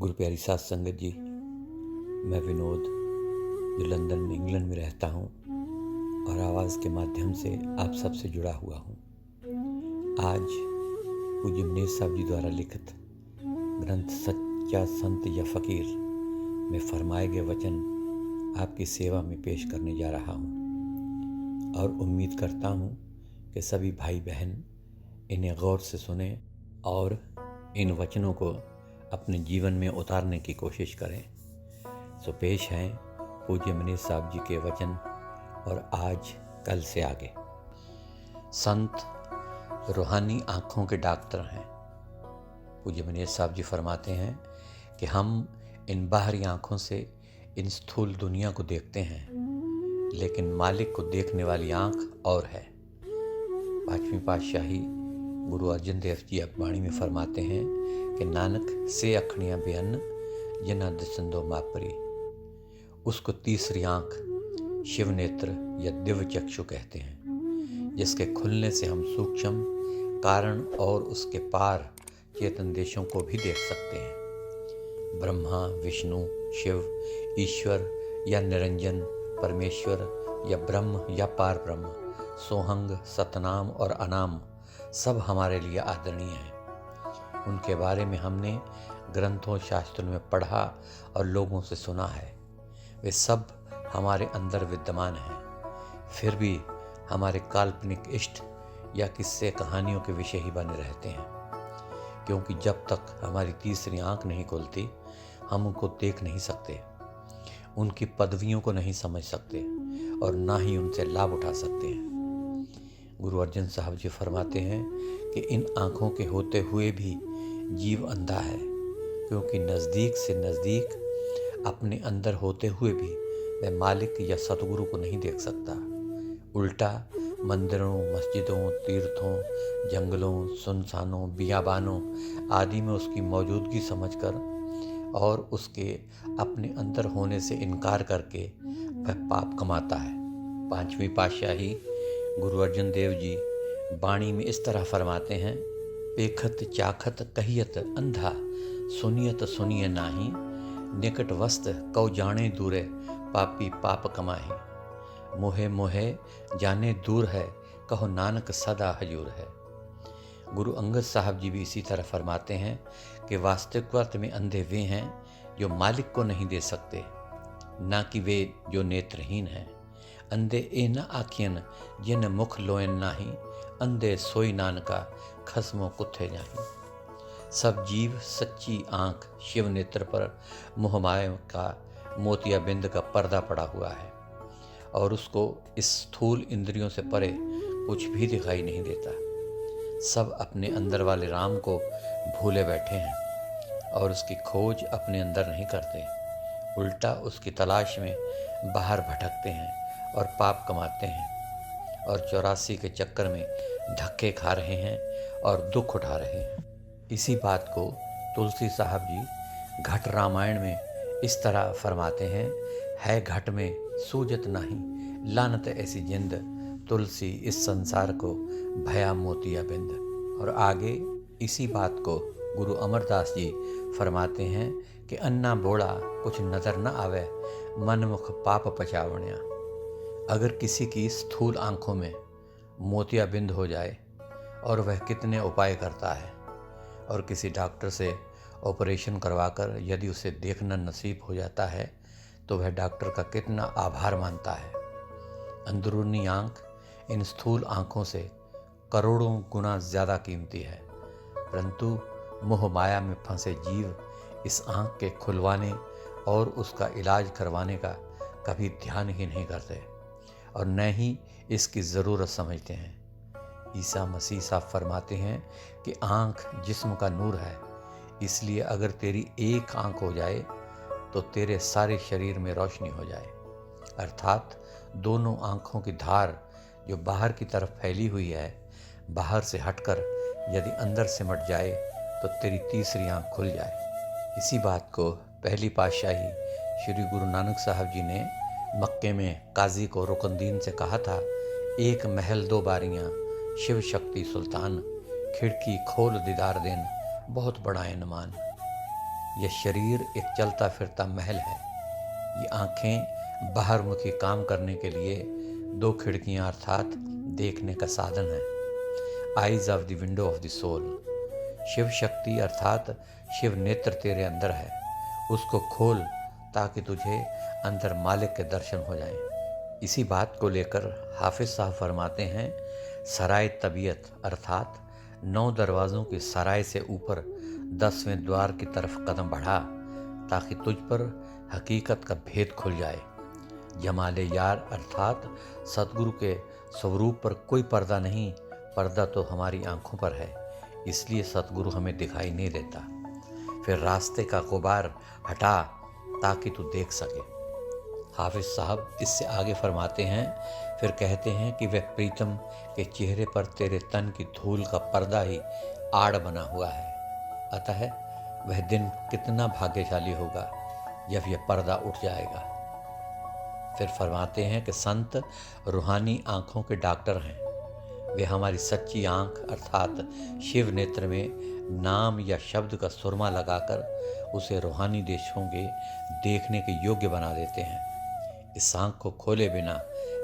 गुरु प्यारी साध संगत जी, मैं विनोद जो लंदन में इंग्लैंड में रहता हूँ और आवाज़ के माध्यम से आप सबसे जुड़ा हुआ हूँ। आज पूज्य मनीष साहब जी द्वारा लिखित ग्रंथ सच्चा संत या फ़कीर में फरमाए गए वचन आपकी सेवा में पेश करने जा रहा हूँ और उम्मीद करता हूँ कि सभी भाई बहन इन्हें गौर से सुने और इन वचनों को अपने जीवन में उतारने की कोशिश करें। सो पेश हैं पूज्य मनीष साहब जी के वचन और आज कल से आगे। संत रूहानी आँखों के डॉक्टर हैं। पूज्य मनीष साहब जी फरमाते हैं कि हम इन बाहरी आँखों से इन स्थूल दुनिया को देखते हैं, लेकिन मालिक को देखने वाली आँख और है। पांचवी पातशाही गुरु अर्जन देव जी अपवाणी में फरमाते हैं कि नानक से अखणियाँ बेअन्न जिना दिसंदो मापरी। उसको तीसरी आँख शिव नेत्र या दिव्य चक्षु कहते हैं, जिसके खुलने से हम सूक्ष्म कारण और उसके पार चेतन देशों को भी देख सकते हैं। ब्रह्मा, विष्णु, शिव, ईश्वर या निरंजन, परमेश्वर या ब्रह्म या पार ब्रह्म, सोहंग, सतनाम और अनाम सब हमारे लिए आदरणीय हैं। उनके बारे में हमने ग्रंथों शास्त्रों में पढ़ा और लोगों से सुना है। वे सब हमारे अंदर विद्यमान हैं। फिर भी हमारे काल्पनिक इष्ट या किस्से कहानियों के विषय ही बने रहते हैं, क्योंकि जब तक हमारी तीसरी आंख नहीं खुलती हम उनको देख नहीं सकते, उनकी पदवियों को नहीं समझ सकते और ना ही उनसे लाभ उठा सकते हैं। गुरु अर्जन साहब जी फरमाते हैं कि इन आँखों के होते हुए भी जीव अंधा है, क्योंकि नज़दीक से नज़दीक अपने अंदर होते हुए भी वह मालिक या सतगुरु को नहीं देख सकता। उल्टा मंदिरों, मस्जिदों, तीर्थों, जंगलों, सुनसानों, बियाबानों आदि में उसकी मौजूदगी समझकर और उसके अपने अंदर होने से इनकार करके वह पाप कमाता है। पांचवी पातशाही गुरु अर्जन देव जी वाणी में इस तरह फरमाते हैं, पेखत चाखत कहियत अंधा, सुनियत सुनिए नाही, निकट वस्त कौ जाने दूरे, पापी पाप कमाही। मोहे मोहे जाने दूर है, कहो नानक सदा हजूर है। गुरु अंगद साहब जी भी इसी तरह फरमाते हैं कि वास्तविक अर्थ में अंधे वे हैं जो मालिक को नहीं दे सकते, ना कि वे जो नेत्रहीन हैं। अंधे ए न आखियन जिन मुख लोयन नाही, अंधे सोई नानका खसमो कुत्थे नहीं। सब जीव सच्ची आँख शिव नेत्र पर मोहमाया का मोतियाबिंद का पर्दा पड़ा हुआ है और उसको इस स्थूल इंद्रियों से परे कुछ भी दिखाई नहीं देता। सब अपने अंदर वाले राम को भूले बैठे हैं और उसकी खोज अपने अंदर नहीं करते, उल्टा उसकी तलाश में बाहर भटकते हैं और पाप कमाते हैं और 84 के चक्कर में धक्के खा रहे हैं और दुख उठा रहे हैं। इसी बात को तुलसी साहब जी घट रामायण में इस तरह फरमाते हैं, है घट में सूजत नहीं, लानत ऐसी जिंद, तुलसी इस संसार को भया मोतिया बिंद। और आगे इसी बात को गुरु अमरदास जी फरमाते हैं कि अन्ना बोड़ा कुछ नज़र न आवे, मनमुख पाप पचावण्या। अगर किसी की स्थूल आँखों में मोतियाबिंद हो जाए और वह कितने उपाय करता है और किसी डॉक्टर से ऑपरेशन करवाकर यदि उसे देखना नसीब हो जाता है तो वह डॉक्टर का कितना आभार मानता है। अंदरूनी आँख इन स्थूल आँखों से करोड़ों गुना ज़्यादा कीमती है, परंतु मोह माया में फंसे जीव इस आँख के खुलवाने और उसका इलाज करवाने का कभी ध्यान ही नहीं करते और न ही इसकी ज़रूरत समझते हैं। ईसा मसीह साहब फरमाते हैं कि आँख जिस्म का नूर है, इसलिए अगर तेरी एक आँख हो जाए तो तेरे सारे शरीर में रोशनी हो जाए। अर्थात दोनों आँखों की धार जो बाहर की तरफ फैली हुई है, बाहर से हटकर यदि अंदर सिमट जाए तो तेरी तीसरी आँख खुल जाए। इसी बात को पहली पातशाही श्री गुरु नानक साहब जी ने मक्के में काजी को रुकनदीन से कहा था, एक महल दो बारियां, शिव शक्ति सुल्तान, खिड़की खोल दीदार देन, बहुत बड़ा इनमान। यह शरीर एक चलता फिरता महल है। ये आँखें बाहरमुखी काम करने के लिए दो खिड़कियाँ अर्थात देखने का साधन है। Eyes of the window of the soul. Shiva Shakti अर्थात शिव नेत्र तेरे अंदर है, उसको खोल ताकि तुझे अंदर मालिक के दर्शन हो जाएं। इसी बात को लेकर हाफिज साहब फरमाते हैं, सराय तबीयत अर्थात 9 दरवाज़ों की सराय से ऊपर 10वें द्वार की तरफ कदम बढ़ा ताकि तुझ पर हकीकत का भेद खुल जाए। जमाले यार अर्थात सतगुरु के स्वरूप पर कोई पर्दा नहीं, पर्दा तो हमारी आंखों पर है, इसलिए सतगुरु हमें दिखाई नहीं देता। फिर रास्ते का गुबार हटा ताकि तू देख सके। हाफिज साहब इससे आगे फरमाते हैं, फिर कहते हैं कि वह प्रीतम के चेहरे पर तेरे तन की धूल का पर्दा ही आड़ बना हुआ है, अतः वह दिन कितना भाग्यशाली होगा जब यह पर्दा उठ जाएगा। फिर फरमाते हैं कि संत रूहानी आँखों के डॉक्टर हैं। वे हमारी सच्ची आँख अर्थात शिव नेत्र में नाम या शब्द का सुरमा लगाकर उसे रूहानी देशों के देखने के योग्य बना देते हैं। इस आँख को खोले बिना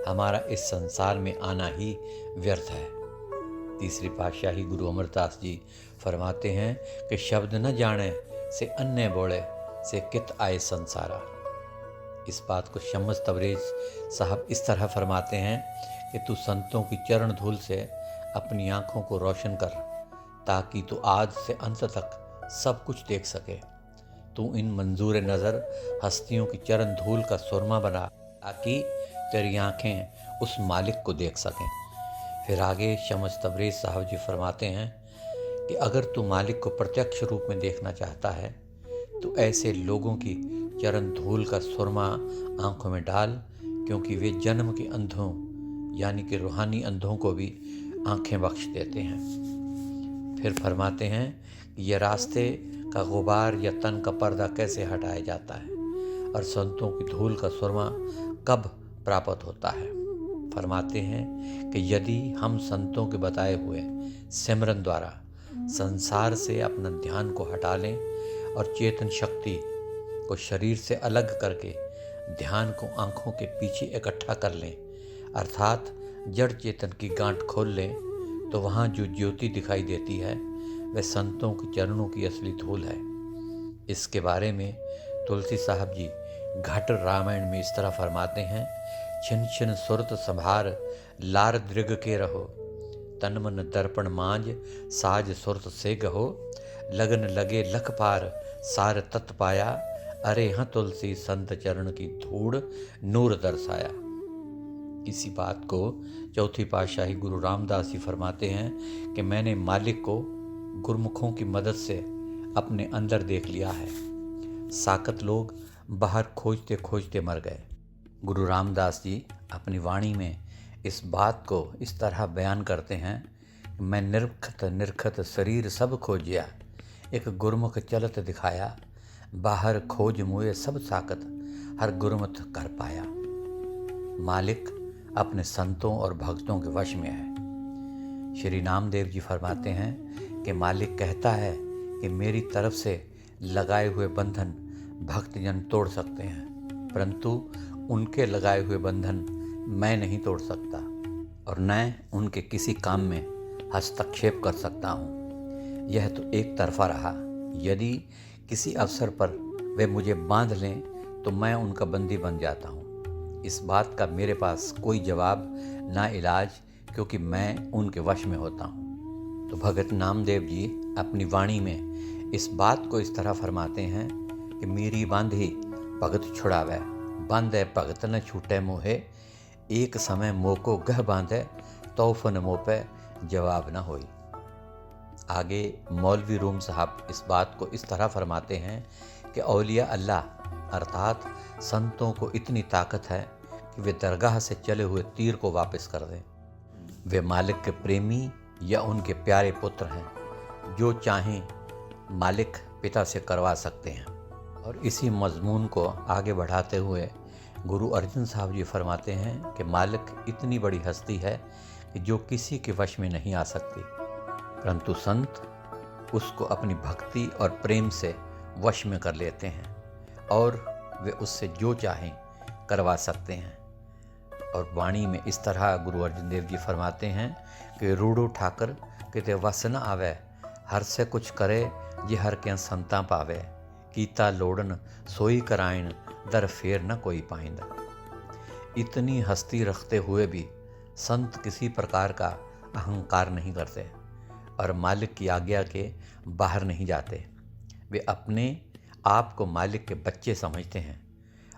हमारा इस संसार में आना ही व्यर्थ है। तीसरी पातशाही गुरु अमरदास जी फरमाते हैं कि शब्द न जाने से अन्य बोले से कित आए संसारा। इस बात को शम्स तबरेज साहब इस तरह फरमाते हैं कि तू संतों की चरण धूल से अपनी आँखों को रोशन कर ताकि तू आज से अंत तक सब कुछ देख सके। तू इन मंजूर नज़र हस्तियों की चरण धूल का सुरमा बना ताकि तेरी आँखें उस मालिक को देख सकें। फिर आगे शम्स तबरेज साहब जी फरमाते हैं कि अगर तू मालिक को प्रत्यक्ष रूप में देखना चाहता है तो ऐसे लोगों की चरण धूल का सुरमा आँखों में डाल, क्योंकि वे जन्म के अंधों यानी कि रूहानी अंधों को भी आँखें बख्श देते हैं। फिर फरमाते हैं कि यह रास्ते का गुबार या तन का पर्दा कैसे हटाया जाता है और संतों की धूल का सुरमा कब प्राप्त होता है। फरमाते हैं कि यदि हम संतों के बताए हुए सिमरन द्वारा संसार से अपना ध्यान को हटा लें और चेतन शक्ति को शरीर से अलग करके ध्यान को आँखों के पीछे इकट्ठा कर लें अर्थात जड़ चेतन की गांठ खोल लें, तो वहाँ जो ज्योति दिखाई देती है वह संतों के चरणों की असली धूल है। इसके बारे में तुलसी साहब जी घट रामायण में इस तरह फरमाते हैं, छिन छिन सुरत संभार लार दृग के रहो, तन मन दर्पण मांझ साज सुरत से गहो, लगन लगे लख पार सार तत् पाया, अरे हाँ तुलसी संत चरण की धूड़ नूर दर्शाया। इसी बात को चौथी पातशाही गुरु रामदास जी फरमाते हैं कि मैंने मालिक को गुरमुखों की मदद से अपने अंदर देख लिया है। साकत लोग बाहर खोजते खोजते मर गए। गुरु रामदास जी अपनी वाणी में इस बात को इस तरह बयान करते हैं, मैं निरखत निरखत शरीर सब खोजिया, एक गुरमुख चलत दिखाया, बाहर खोज मुए सब साकत हर गुरमत कर पाया। मालिक अपने संतों और भक्तों के वश में है। श्री नामदेव जी फरमाते हैं कि मालिक कहता है कि मेरी तरफ से लगाए हुए बंधन भक्तजन तोड़ सकते हैं, परंतु उनके लगाए हुए बंधन मैं नहीं तोड़ सकता और न उनके किसी काम में हस्तक्षेप कर सकता हूँ। यह तो एक तरफा रहा। यदि किसी अवसर पर वे मुझे बांध लें तो मैं उनका बंदी बन जाता हूँ। इस बात का मेरे पास कोई जवाब ना इलाज, क्योंकि मैं उनके वश में होता हूँ। तो भगत नामदेव जी अपनी वाणी में इस बात को इस तरह फरमाते हैं कि मेरी बांधी भगत छुड़ावे, बांधे भगत न छूटे मोहे, एक समय मोको गह बांधे तौफन मोह पे जवाब न होई। आगे मौलवी रूम साहब इस बात को इस तरह फरमाते हैं कि औलिया अल्लाह अर्थात संतों को इतनी ताकत है कि वे दरगाह से चले हुए तीर को वापस कर दें। वे मालिक के प्रेमी या उनके प्यारे पुत्र हैं, जो चाहें मालिक पिता से करवा सकते हैं। और इसी मजमून को आगे बढ़ाते हुए गुरु अर्जुन साहब जी फरमाते हैं कि मालिक इतनी बड़ी हस्ती है कि जो किसी के वश में नहीं आ सकती, परंतु संत उसको अपनी भक्ति और प्रेम से वश में कर लेते हैं और वे उससे जो चाहें करवा सकते हैं। और वाणी में इस तरह गुरु अर्जन देव जी फरमाते हैं कि रूड़ो ठाकर किते वस न आवे, हर से कुछ करे जे हर के संता पावे, कीता लोड़न सोई कराइन, दर फेर न कोई पाइंदा। इतनी हस्ती रखते हुए भी संत किसी प्रकार का अहंकार नहीं करते और मालिक की आज्ञा के बाहर नहीं जाते। वे अपने आप को मालिक के बच्चे समझते हैं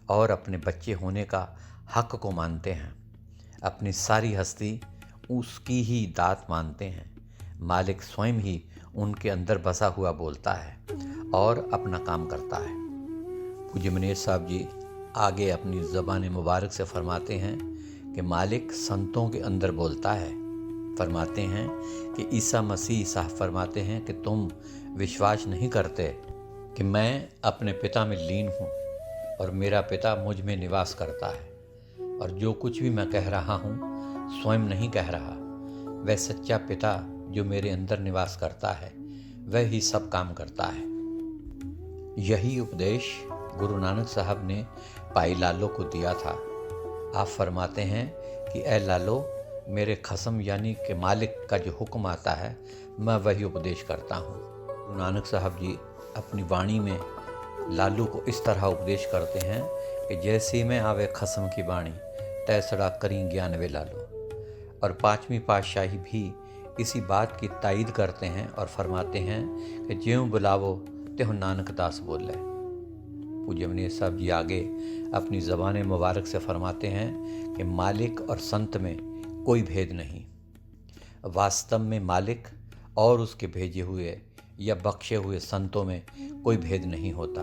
और अपने बच्चे होने का हक को मानते हैं। अपनी सारी हस्ती उसकी ही दात मानते हैं। मालिक स्वयं ही उनके अंदर बसा हुआ बोलता है और अपना काम करता है। पूज्य मनेर साहब जी आगे अपनी ज़बान मुबारक से फरमाते हैं कि मालिक संतों के अंदर बोलता है। फरमाते हैं कि ईसा मसीह साहब फरमाते हैं कि तुम विश्वास नहीं करते कि मैं अपने पिता में लीन हूँ और मेरा पिता मुझ में निवास करता है, और जो कुछ भी मैं कह रहा हूँ स्वयं नहीं कह रहा, वह सच्चा पिता जो मेरे अंदर निवास करता है वह ही सब काम करता है। यही उपदेश गुरु नानक साहब ने भाई लालो को दिया था। आप फरमाते हैं कि ए लालो, मेरे खसम यानी कि मालिक का जो हुक्म आता है मैं वही उपदेश करता हूँ। गुरु नानक साहब जी अपनी वाणी में लालू को इस तरह उपदेश करते हैं कि जैसे में आवे खसम की वाणी, तैसड़ा करी ज्ञान वे लालो। और पांचवी पातशाही भी इसी बात की तायीद करते हैं और फरमाते हैं कि ज्यों बुलावो त्यों नानक दास बोले। पूज्य मनीष साहब जी आगे अपनी ज़बान मुबारक से फरमाते हैं कि मालिक और संत में कोई भेद नहीं। वास्तव में मालिक और उसके भेजे हुए या बख्शे हुए संतों में कोई भेद नहीं होता।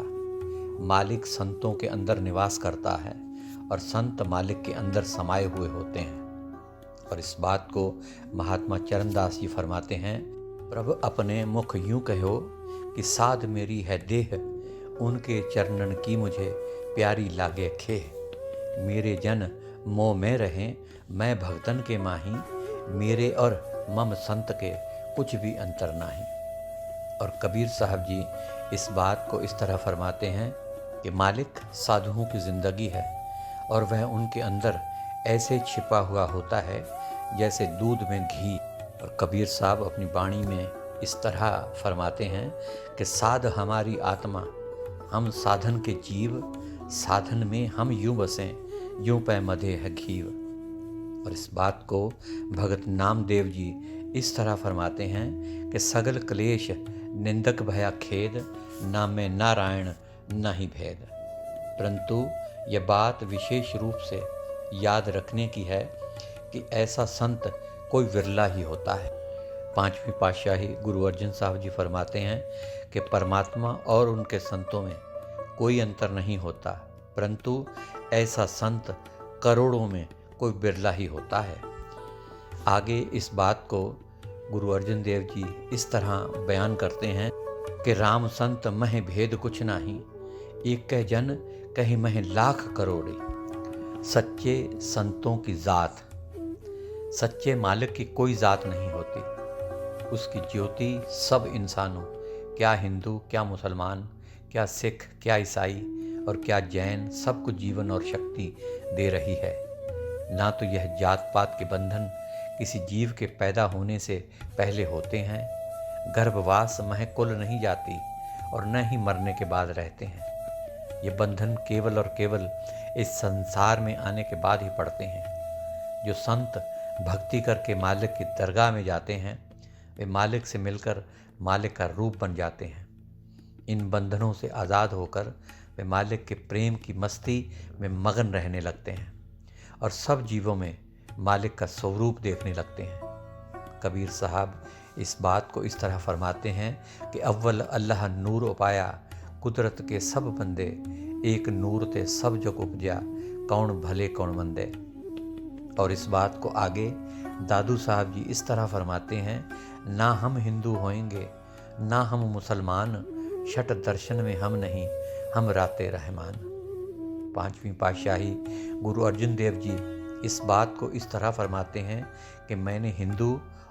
मालिक संतों के अंदर निवास करता है और संत मालिक के अंदर समाये हुए होते हैं। और इस बात को महात्मा चरणदास जी फरमाते हैं, प्रभु अपने मुख यूं कहो कि साध मेरी है देह, उनके चरणन की मुझे प्यारी लागे खेह। मेरे जन मोह में रहें, मैं भक्तन के माही, मेरे और मम संत के कुछ भी अंतर नहीं। और कबीर साहब जी इस बात को इस तरह फरमाते हैं कि मालिक साधुओं की ज़िंदगी है और वह उनके अंदर ऐसे छिपा हुआ होता है जैसे दूध में घी। और कबीर साहब अपनी वाणी में इस तरह फरमाते हैं कि साध हमारी आत्मा, हम साधन के जीव, साधन में हम यूं बसें, यूं पै मधे है घीव। और इस बात को भगत नामदेव जी इस तरह फरमाते हैं कि सगल क्लेश निंदक भया खेद, ना में नारायण ना ही भेद। परंतु यह बात विशेष रूप से याद रखने की है कि ऐसा संत कोई विरला ही होता है। पांचवी पातशाही गुरु अर्जन साहब जी फरमाते हैं कि परमात्मा और उनके संतों में कोई अंतर नहीं होता, परंतु ऐसा संत करोड़ों में कोई बिरला ही होता है। आगे इस बात को गुरु अर्जन देव जी इस तरह बयान करते हैं कि राम संत मह भेद कुछ नाही, एक कह जन कहीं मह लाख करोड़ी। सच्चे संतों की जात, सच्चे मालिक की कोई जात नहीं होती। उसकी ज्योति सब इंसानों, क्या हिंदू, क्या मुसलमान, क्या सिख, क्या ईसाई और क्या जैन, सबको जीवन और शक्ति दे रही है। ना तो यह जात पात के बंधन किसी जीव के पैदा होने से पहले होते हैं, गर्भवास मह कुल नहीं जाती और न ही मरने के बाद रहते हैं। ये बंधन केवल और केवल इस संसार में आने के बाद ही पड़ते हैं। जो संत भक्ति करके मालिक की दरगाह में जाते हैं वे मालिक से मिलकर मालिक का रूप बन जाते हैं। इन बंधनों से आज़ाद होकर वे मालिक के प्रेम की मस्ती में मगन रहने लगते हैं और सब जीवों में मालिक का स्वरूप देखने लगते हैं। कबीर साहब इस बात को इस तरह फरमाते हैं कि अव्वल अल्लाह नूर उपाया, कुदरत के सब बंदे, एक नूर ते सब जग उपजा, कौन भले कौन मंदे। और इस बात को आगे दादू साहब जी इस तरह फरमाते हैं, ना हम हिंदू होएंगे ना हम मुसलमान, छठ दर्शन में हम नहीं, हम राते रहमान। पांचवी पातशाही गुरु अर्जन देव जी इस बात को इस तरह फरमाते हैं कि मैंने हिंदू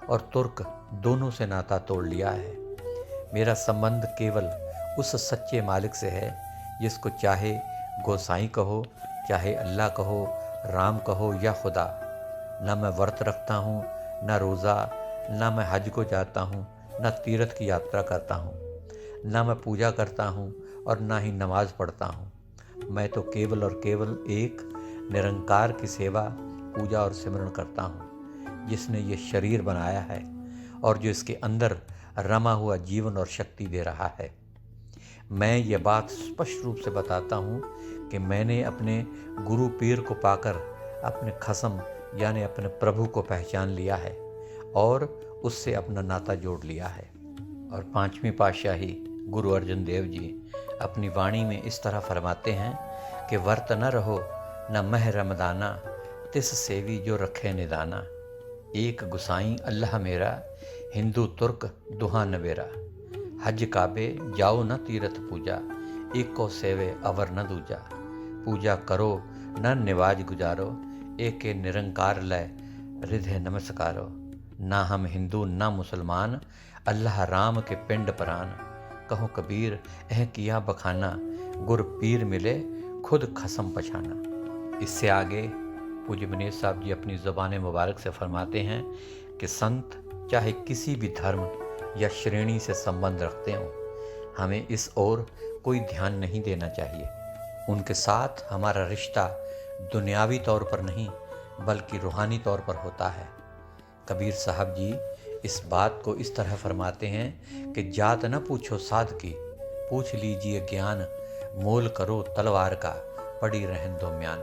और तुर्क दोनों से नाता तोड़ लिया है। मेरा संबंध केवल उस सच्चे मालिक से है जिसको चाहे गोसाई कहो, चाहे अल्लाह कहो, राम कहो या खुदा। ना मैं व्रत रखता हूँ, ना रोज़ा, ना मैं हज को जाता हूँ, ना तीर्थ की यात्रा करता हूँ, ना मैं पूजा करता हूँ और ना ही नमाज पढ़ता हूँ। मैं तो केवल और केवल एक निरंकार की सेवा, पूजा और सिमरन करता हूँ, जिसने ये शरीर बनाया है और जो इसके अंदर रमा हुआ जीवन और शक्ति दे रहा है। मैं ये बात स्पष्ट रूप से बताता हूँ कि मैंने अपने गुरु पीर को पाकर अपने खसम यानी अपने प्रभु को पहचान लिया है और उससे अपना नाता जोड़ लिया है। और पांचवी पातशाही गुरु अर्जन देव जी अपनी वाणी में इस तरह फरमाते हैं कि वर्त न रहो न मह रमदाना, तिस सेवी जो रखे निदाना। एक गुसाई अल्लाह मेरा, हिंदू तुर्क दुहा नवेरा। हज काबे जाओ न तीरथ पूजा, एक को सेवे अवर न दूजा। पूजा करो न निवाज गुजारो, एक के निरंकार लय हृदय नमस्कारो। ना हम हिंदू ना मुसलमान, अल्लाह राम के पिंड परान। कहो कबीर एह किया बखाना, गुर पीर मिले खुद खसम पछाना। इससे आगे पूज्य मनीष साहब जी अपनी ज़ुबान मुबारक से फरमाते हैं कि संत चाहे किसी भी धर्म या श्रेणी से संबंध रखते हों, हमें इस ओर कोई ध्यान नहीं देना चाहिए। उनके साथ हमारा रिश्ता दुनियावी तौर पर नहीं बल्कि रूहानी तौर पर होता है। कबीर साहब जी इस बात को इस तरह फरमाते हैं कि जात न पूछो साध की, पूछ लीजिए ज्ञान। मोल करो तलवार का, पड़ी रहन दो म्यान।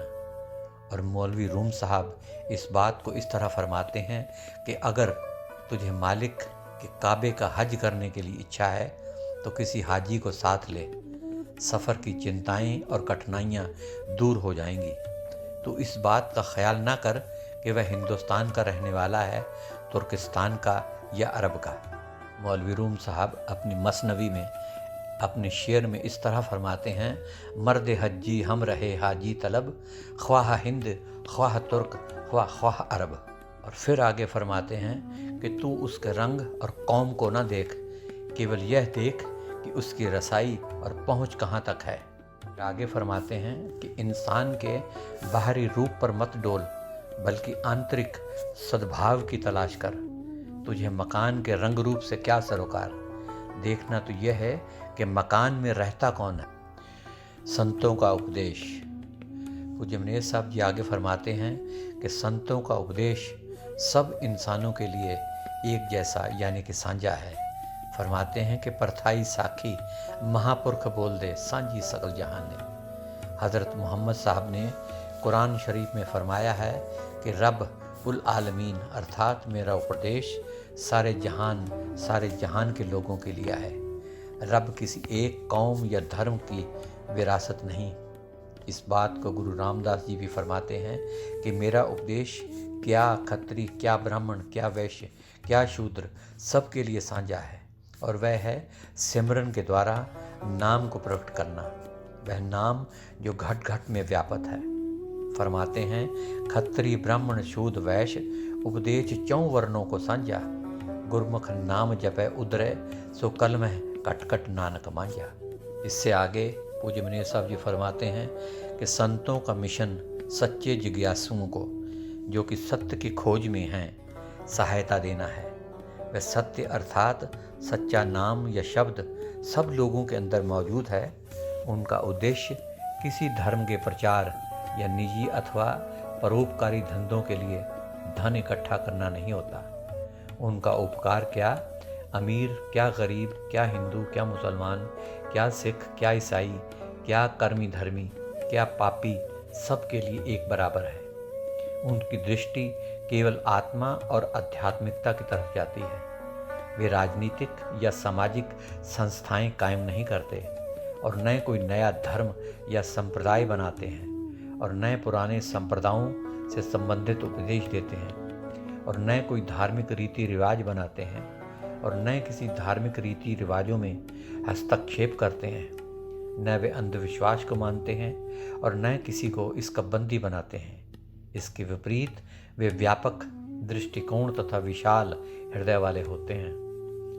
और मौलवी रूम साहब इस बात को इस तरह फरमाते हैं कि अगर तुझे मालिक के काबे का हज करने के लिए इच्छा है तो किसी हाजी को साथ ले, सफ़र की चिंताएं और कठिनाइयां दूर हो जाएंगी। तो इस बात का ख्याल ना कर कि वह हिंदुस्तान का रहने वाला है, तुर्किस्तान का या अरब का। मौलवी रूम साहब अपनी मसनवी में अपने शेर में इस तरह फरमाते हैं, मर्द हज्जी हम रहे हाजी तलब, ख्वाह हिंद ख्वाह तुर्क ख्वाह अरब। और फिर आगे फरमाते हैं कि तू उसके रंग और कौम को ना देख, केवल यह देख कि उसकी रसाई और पहुँच कहाँ तक है। आगे फरमाते हैं कि इंसान के बाहरी रूप पर मत डोल, बल्कि आंतरिक सद्भाव की तलाश कर। तुझे मकान के रंग रूप से क्या सरोकार, देखना तो यह है कि मकान में रहता कौन है। संतों का उपदेश। पूज्य मनीष साहब जी आगे फरमाते हैं कि संतों का उपदेश सब इंसानों के लिए एक जैसा यानी कि साझा है। फरमाते हैं कि परथाई साखी महापुरख बोल दे, सांझी सकल जहान ने। हज़रत मोहम्मद साहब ने कुरान शरीफ में फरमाया है कि रब उल आलमीन अर्थात मेरा उपदेश सारे जहान के लोगों के लिए है। रब किसी एक कौम या धर्म की विरासत नहीं। इस बात को गुरु रामदास जी भी फरमाते हैं कि मेरा उपदेश क्या खत्री, क्या ब्राह्मण, क्या वैश्य, क्या शूद्र, सबके लिए साझा है, और वह है सिमरन के द्वारा नाम को प्रकट करना, वह नाम जो घट घट में व्यापक है। फरमाते हैं खत्री ब्राह्मण शूद्र वैश्य, उपदेश चौं वर्णों को साझा। गुरमुख नाम जपै उदरै, सो कलमह कट कट नानक मांझा। इससे आगे पूज्य मनीष साहब जी फरमाते हैं कि संतों का मिशन सच्चे जिज्ञासुओं को, जो कि सत्य की खोज में हैं, सहायता देना है। वह सत्य अर्थात सच्चा नाम या शब्द सब लोगों के अंदर मौजूद है। उनका उद्देश्य किसी धर्म के प्रचार या निजी अथवा परोपकारी धंधों के लिए धन इकट्ठा करना नहीं होता। उनका उपकार क्या अमीर, क्या गरीब, क्या हिंदू, क्या मुसलमान, क्या सिख, क्या ईसाई, क्या कर्मी धर्मी, क्या पापी, सबके लिए एक बराबर है। उनकी दृष्टि केवल आत्मा और आध्यात्मिकता की तरफ जाती है। वे राजनीतिक या सामाजिक संस्थाएं कायम नहीं करते और न कोई नया धर्म या संप्रदाय बनाते हैं और न पुराने संप्रदायों से संबंधित उपदेश देते हैं और न कोई धार्मिक रीति रिवाज बनाते हैं और न किसी धार्मिक रीति रिवाजों में हस्तक्षेप करते हैं। न वे अंधविश्वास को मानते हैं और न किसी को इसका बंदी बनाते हैं। इसके विपरीत वे व्यापक दृष्टिकोण तथा विशाल हृदय वाले होते हैं।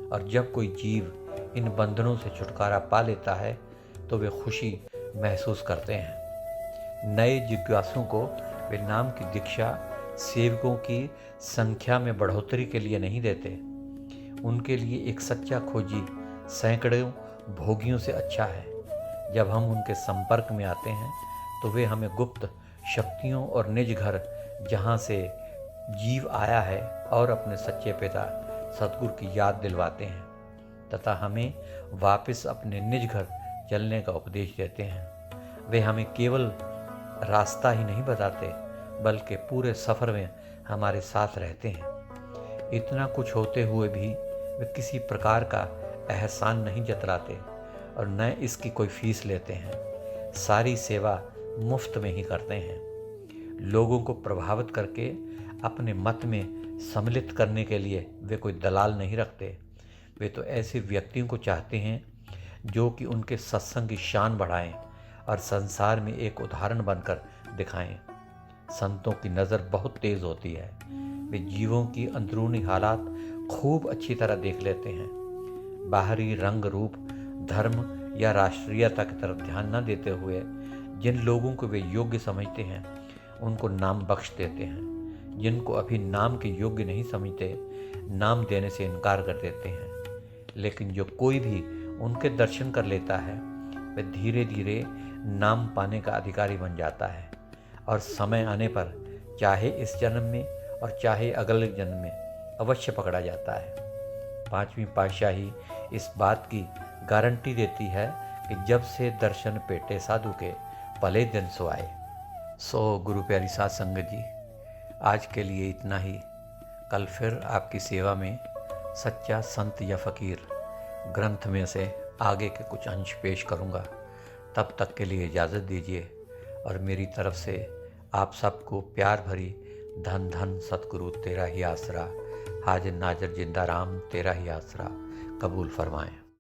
और जब कोई जीव इन बंधनों से छुटकारा पा लेता है तो वे खुशी महसूस करते हैं। नए जिज्ञासुओं को वे नाम की दीक्षा सेवकों की संख्या में बढ़ोतरी के लिए नहीं देते। उनके लिए एक सच्चा खोजी सैकड़ों भोगियों से अच्छा है। जब हम उनके संपर्क में आते हैं तो वे हमें गुप्त शक्तियों और निज घर जहाँ से जीव आया है और अपने सच्चे पिता सतगुरु की याद दिलवाते हैं तथा हमें वापस अपने निज घर चलने का उपदेश देते हैं। वे हमें केवल रास्ता ही नहीं बताते बल्कि पूरे सफ़र में हमारे साथ रहते हैं। इतना कुछ होते हुए भी वे किसी प्रकार का एहसान नहीं जतलाते और न इसकी कोई फीस लेते हैं। सारी सेवा मुफ्त में ही करते हैं। लोगों को प्रभावित करके अपने मत में सम्मिलित करने के लिए वे कोई दलाल नहीं रखते। वे तो ऐसे व्यक्तियों को चाहते हैं जो कि उनके सत्संग की शान बढ़ाएं और संसार में एक उदाहरण बनकर दिखाएं। संतों की नज़र बहुत तेज़ होती है। वे जीवों की अंदरूनी हालात खूब अच्छी तरह देख लेते हैं। बाहरी रंग रूप, धर्म या राष्ट्रीयता की तरफ ध्यान न देते हुए जिन लोगों को वे योग्य समझते हैं उनको नाम बख्श देते हैं। जिनको अभी नाम के योग्य नहीं समझते नाम देने से इनकार कर देते हैं। लेकिन जो कोई भी उनके दर्शन कर लेता है वह धीरे धीरे नाम पाने का अधिकारी बन जाता है और समय आने पर चाहे इस जन्म में और चाहे अगले जन्म में अवश्य पकड़ा जाता है। पांचवी पातशाही इस बात की गारंटी देती है कि जब से दर्शन पेटे साधु के पले दिन सो आए। सो गुरु प्यारी साध संगत जी, आज के लिए इतना ही। कल फिर आपकी सेवा में सच्चा संत या फ़कीर ग्रंथ में से आगे के कुछ अंश पेश करूँगा। तब तक के लिए इजाज़त दीजिए और मेरी तरफ से आप सबको प्यार भरी धन धन सतगुरु तेरा ही आसरा, हाजिर नाजर जिंदा राम तेरा ही आसरा कबूल फरमाएं।